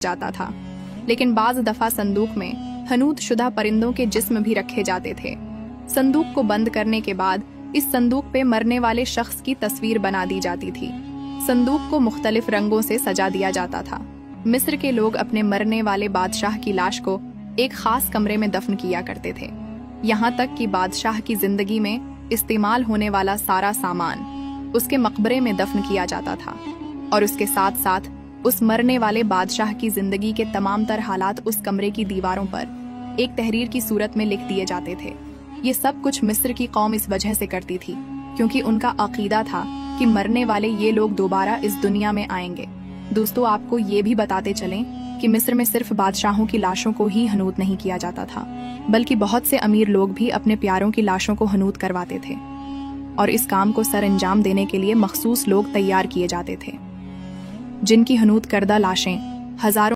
जाता था, लेकिन बाज दफा संदूक में हनूत शुदा परिंदों के जिस्म भी रखे जाते थे। संदूक को बंद करने के बाद इस संदूक पे मरने वाले शख्स की तस्वीर बना दी जाती थी। संदूक को मुख्तलिफ रंगों से सजा दिया जाता था। मिस्र के लोग अपने मरने वाले बादशाह की लाश को एक खास कमरे में दफन किया करते थे। यहाँ तक कि बादशाह की जिंदगी में इस्तेमाल होने वाला सारा सामान उसके मकबरे में दफन किया जाता था और उसके साथ साथ उस मरने वाले बादशाह की जिंदगी के तमाम तर हालात उस कमरे की दीवारों पर एक तहरीर की सूरत में लिख दिए जाते थे। ये सब कुछ मिस्र की कौम इस वजह से करती थी क्योंकि उनका अकीदा था कि मरने वाले ये लोग दोबारा इस दुनिया में आएंगे। दोस्तों, आपको ये भी बताते चलें कि मिस्र में सिर्फ बादशाहों की लाशों को ही हनूत नहीं किया जाता था, बल्कि बहुत से अमीर लोग भी अपने प्यारों की लाशों को हनूत करवाते थे और इस काम को सर अंजाम देने के लिए मखसूस लोग तैयार किए जाते थे, जिनकी हनूत करदा लाशें हजारों